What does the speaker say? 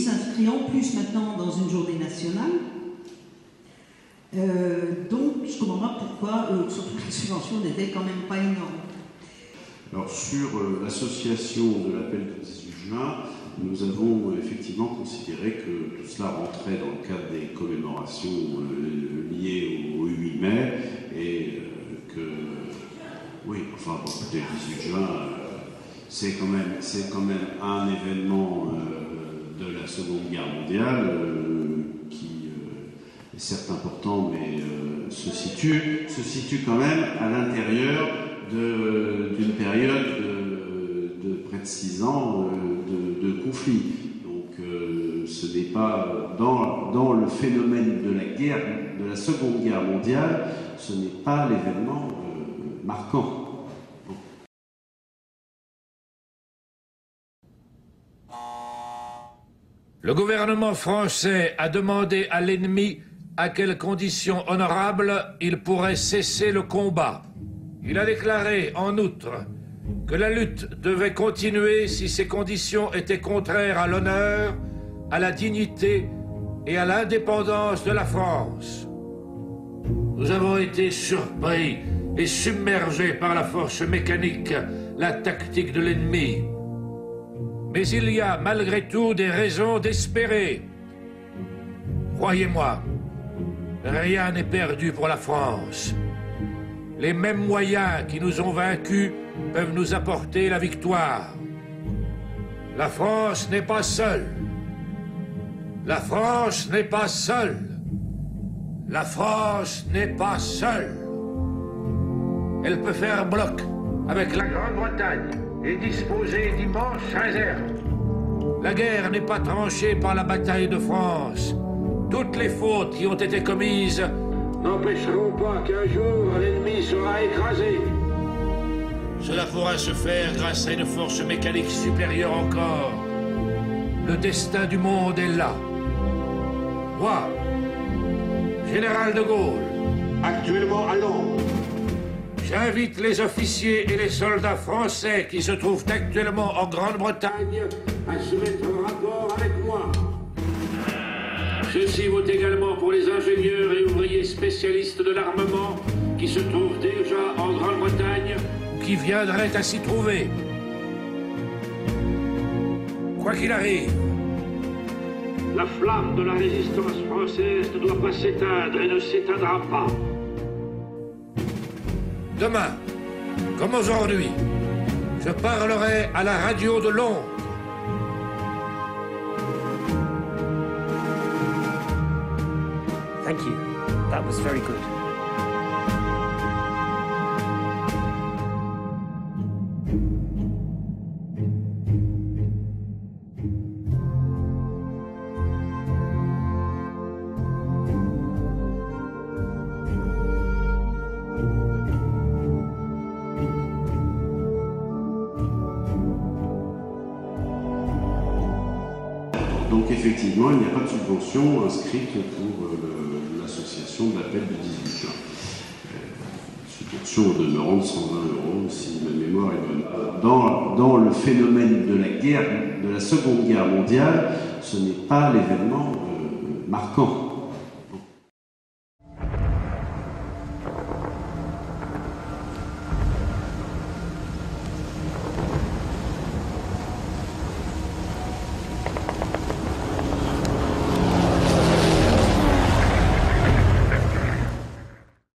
qui s'inscrit en plus maintenant dans une journée nationale. Donc, je ne comprends pas pourquoi, surtout que les subventions n'étaient quand même pas énormes. Alors, sur l'association de l'appel du 18 juin, nous avons effectivement considéré que tout cela rentrait dans le cadre des commémorations liées au 8 mai et que, oui, enfin, bon, peut-être le 18 juin, c'est quand même un événement de la Seconde Guerre mondiale qui est certes important, mais se situe quand même à l'intérieur d'une période de près de 6 ans de conflit. Donc ce n'est pas dans le phénomène de la guerre, de la Seconde Guerre mondiale, ce n'est pas l'événement marquant. Le gouvernement français a demandé à l'ennemi à quelles conditions honorables il pourrait cesser le combat. Il a déclaré, en outre, que la lutte devait continuer si ces conditions étaient contraires à l'honneur, à la dignité et à l'indépendance de la France. Nous avons été surpris et submergés par la force mécanique, la tactique de l'ennemi. Mais il y a malgré tout des raisons d'espérer. Croyez-moi, rien n'est perdu pour la France. Les mêmes moyens qui nous ont vaincus peuvent nous apporter la victoire. La France n'est pas seule. La France n'est pas seule. La France n'est pas seule. Elle peut faire bloc avec la Grande-Bretagne et disposer d'immenses réserves. La guerre n'est pas tranchée par la bataille de France. Toutes les fautes qui ont été commises n'empêcheront pas qu'un jour l'ennemi sera écrasé. Cela pourra se faire grâce à une force mécanique supérieure encore. Le destin du monde est là. Moi, général de Gaulle, actuellement à Londres, j'invite les officiers et les soldats français qui se trouvent actuellement en Grande-Bretagne à se mettre en rapport avec moi. Ceci vaut également pour les ingénieurs et ouvriers spécialistes de l'armement qui se trouvent déjà en Grande-Bretagne ou qui viendraient à s'y trouver. Quoi qu'il arrive, la flamme de la résistance française ne doit pas s'éteindre et ne s'éteindra pas. Demain, comme aujourd'hui, je parlerai à la radio de Londres. Thank you. That was very good. Donc effectivement, il n'y a pas de subvention inscrite pour l'association de l'appel du 18 juin. Subvention au demeurant de 120 €, si ma mémoire est bonne. Dans le phénomène de la guerre, de la Seconde Guerre mondiale, ce n'est pas l'événement marquant.